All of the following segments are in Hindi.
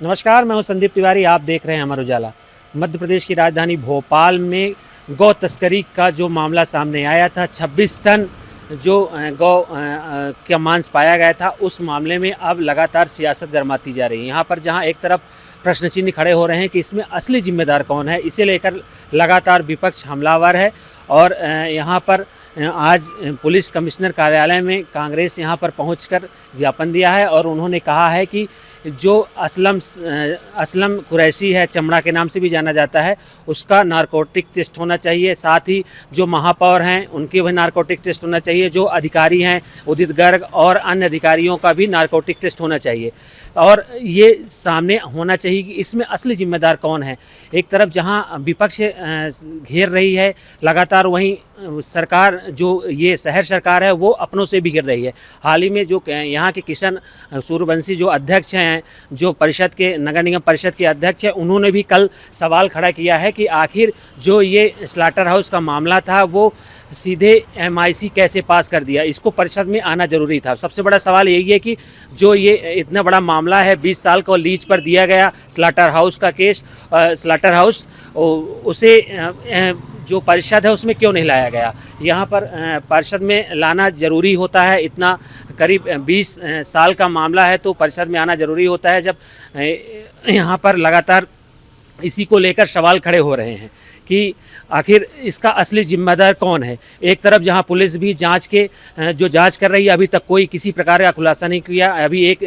नमस्कार, मैं हूं संदीप तिवारी। आप देख रहे हैं अमर उजाला। मध्य प्रदेश की राजधानी भोपाल में गौ तस्करी का जो मामला सामने आया था, 26 टन जो गौ का मांस पाया गया था, उस मामले में अब लगातार सियासत गरमाती जा रही है। यहाँ पर जहाँ एक तरफ प्रश्न चिन्ह खड़े हो रहे हैं कि इसमें असली जिम्मेदार कौन है, इसे लेकर लगातार विपक्ष हमलावर है। और यहाँ पर आज पुलिस कमिश्नर कार्यालय में कांग्रेस यहाँ पर पहुंचकर ज्ञापन दिया है और उन्होंने कहा है कि जो असलम कुरैशी है, चमड़ा के नाम से भी जाना जाता है, उसका नारकोटिक टेस्ट होना चाहिए। साथ ही जो महापौर हैं उनके भी नारकोटिक टेस्ट होना चाहिए। जो अधिकारी हैं उदित गर्ग और अन्य अधिकारियों का भी नारकोटिक टेस्ट होना चाहिए। और ये सामने होना चाहिए कि इसमें असली जिम्मेदार कौन है। एक तरफ जहां विपक्ष घेर रही है लगातार, वहीं सरकार जो ये शहर सरकार है वो अपनों से भी घिर रही है। हाल ही में जो यहाँ के किशन सूर्यवंशी जो अध्यक्ष हैं, जो परिषद के नगर निगम परिषद के अध्यक्ष हैं, उन्होंने भी कल सवाल खड़ा किया है कि आखिर जो ये स्लाटर हाउस का मामला था वो सीधे MIC कैसे पास कर दिया, इसको परिषद में आना जरूरी था। सबसे बड़ा सवाल यही है कि जो ये इतना बड़ा मामला है, 20 साल को लीज पर दिया गया स्लाटर हाउस का केस, स्लाटर हाउस, उसे जो परिषद है उसमें क्यों नहीं लाया गया। यहाँ पर परिषद में लाना ज़रूरी होता है। इतना करीब 20 साल का मामला है तो परिषद में आना ज़रूरी होता है। जब यहाँ पर लगातार इसी को लेकर सवाल खड़े हो रहे हैं कि आखिर इसका असली जिम्मेदार कौन है। एक तरफ जहां पुलिस भी जांच कर रही है, अभी तक कोई किसी प्रकार का खुलासा नहीं किया। अभी एक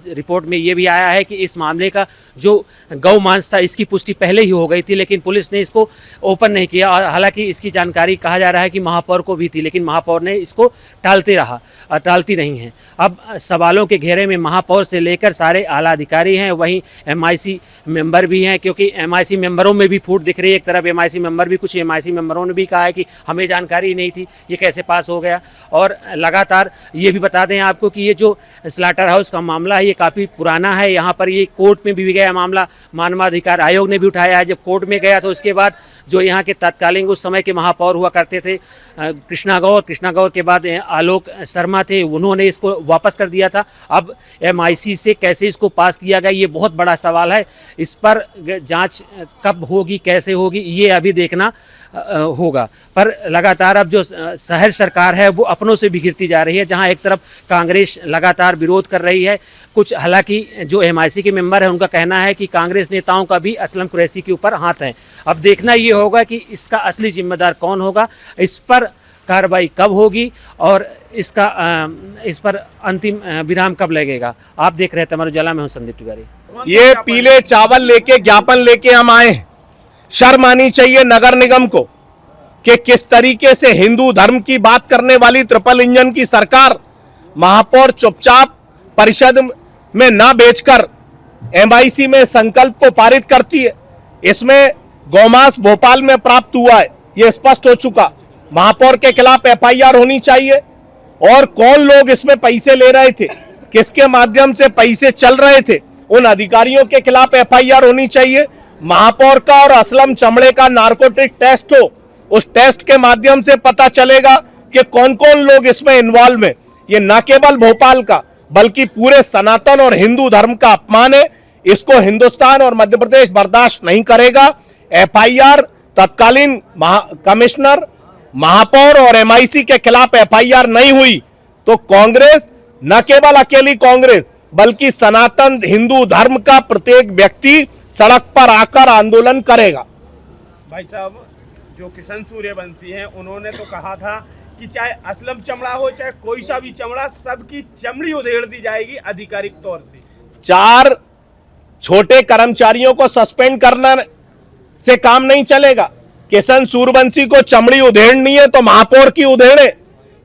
रिपोर्ट में ये भी आया है कि इस मामले का जो गौ मांस था इसकी पुष्टि पहले ही हो गई थी, लेकिन पुलिस ने इसको ओपन नहीं किया। और हालांकि इसकी जानकारी कहा जा रहा है कि महापौर को भी थी, लेकिन महापौर ने इसको टालती रही हैं। अब सवालों के घेरे में महापौर से लेकर सारे आला अधिकारी हैं, वहीं MIC मेंबर भी हैं, क्योंकि MIC मेंबरों में भी फूट दिख रही है। एक तरफ MIC मेंबर भी, कुछ MIC मेंबरों ने भी कहा है कि हमें जानकारी नहीं थी, ये कैसे पास हो गया। और लगातार ये भी बता दें आपको कि ये जो स्लाटर हाउस का मामला है ये काफ़ी पुराना है। यहाँ पर ये कोर्ट में भी गया मामला, मानवाधिकार आयोग ने भी उठाया है। जब कोर्ट में गया तो उसके बाद जो यहाँ के तत्कालीन उस समय के महापौर हुआ करते थे कृष्णा गौर के बाद आलोक शर्मा थे, उन्होंने इसको वापस कर दिया था। अब MIC से कैसे इसको पास किया गया, ये बहुत बड़ा सवाल है। इस पर जांच कब होगी, कैसे होगी, ये अभी देखना होगा। पर लगातार अब जो शहर सरकार है वो अपनों से बिखरती जा रही है। जहां एक तरफ कांग्रेस लगातार विरोध कर रही है, कुछ हालांकि जो MIC के मेंबर है उनका कहना है कि कांग्रेस नेताओं का भी असलम कुरैशी के ऊपर हाथ है। अब देखना ये होगा कि इसका असली जिम्मेदार कौन होगा, इस पर कार्रवाई कब होगी और इस पर अंतिम विराम कब लगेगा। आप देख रहे हैं अमर उजाला, में हूं संदीप तिवारी। ये पीले चावल लेके ज्ञापन लेके हम आए। शर्म आनी चाहिए नगर निगम को कि किस तरीके से हिंदू धर्म की बात करने वाली ट्रिपल इंजन की सरकार महापौर चुपचाप परिषद में ना बेचकर MIC में संकल्प को पारित करती है। इसमें गौमांस भोपाल में प्राप्त हुआ है, यह स्पष्ट हो चुका। महापौर के खिलाफ FIR होनी चाहिए। और कौन लोग इसमें पैसे ले रहे थे, किसके माध्यम से पैसे चल रहे थे, उन अधिकारियों के खिलाफ FIR होनी चाहिए। महापौर का और असलम चमड़े का नारकोटिक टेस्ट हो, उस टेस्ट के माध्यम से पता चलेगा कि कौन कौन लोग इसमें इन्वॉल्व हैं। ये न केवल भोपाल का बल्कि पूरे सनातन और हिंदू धर्म का अपमान है। इसको हिंदुस्तान और मध्य प्रदेश बर्दाश्त नहीं करेगा। FIR तत्कालीन कमिश्नर, महापौर और MIC के खिलाफ FIR नहीं हुई तो कांग्रेस, न केवल अकेली कांग्रेस बल्कि सनातन हिंदू धर्म का प्रत्येक व्यक्ति सड़क पर आकर आंदोलन करेगा। भाई साहब, जो किशन सूर्यवंशी हैं उन्होंने तो कहा था कि चाहे असलम चमड़ा हो चाहे कोई सा भी चमड़ा, सबकी चमड़ी उधेड़ दी जाएगी आधिकारिक तौर से। 4 छोटे कर्मचारियों को सस्पेंड करना से काम नहीं चलेगा। किशन सूर्यवंशी को चमड़ी उधेड़नी है तो महापौर की उधेड़े,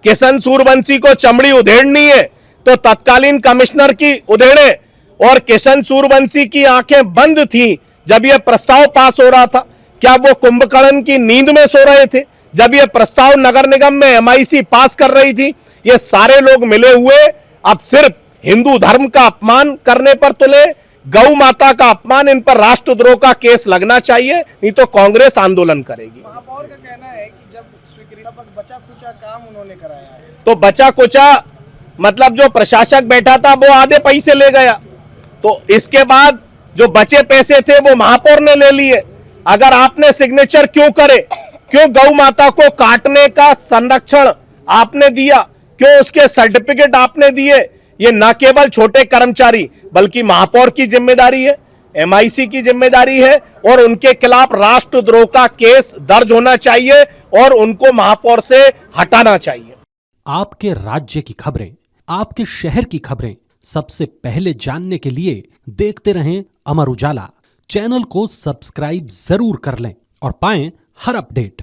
किशन सूर्यवंशी को चमड़ी उधेड़नी है तो तत्कालीन कमिश्नर की उधेड़े। और किशन सूर्यवंशी की आंखें बंद थी जब यह प्रस्ताव पास हो रहा था। क्या वो कुंभकर्ण की नींद में सो रहे थे जब यह प्रस्ताव नगर निगम में MIC पास कर रही थी? ये सारे लोग मिले हुए अब सिर्फ हिंदू धर्म का अपमान करने पर तुले। गौ माता का अपमान, इन पर राष्ट्रद्रोह का केस लगना चाहिए, नहीं तो कांग्रेस आंदोलन करेगी। महापौर का कहना है कि जब स्वीकृति बस बचा खुचा काम उन्होंने कराया है, तो बचा कुचा मतलब जो प्रशासक बैठा था वो आधे पैसे ले गया। तो इसके बाद जो बचे पैसे थे वो महापौर ने ले लिए। अगर आपने सिग्नेचर क्यों करे, क्यों गौ माता को काटने का संरक्षण आपने दिया, क्यों उसके सर्टिफिकेट आपने दिए? ये न केवल छोटे कर्मचारी बल्कि महापौर की जिम्मेदारी है, एमआईसी की जिम्मेदारी है और उनके खिलाफ राष्ट्रद्रोह का केस दर्ज होना चाहिए और उनको महापौर से हटाना चाहिए। आपके राज्य की खबरें, आपके शहर की खबरें सबसे पहले जानने के लिए देखते रहें अमर उजाला। चैनल को सब्सक्राइब जरूर कर लें और पाएं हर अपडेट।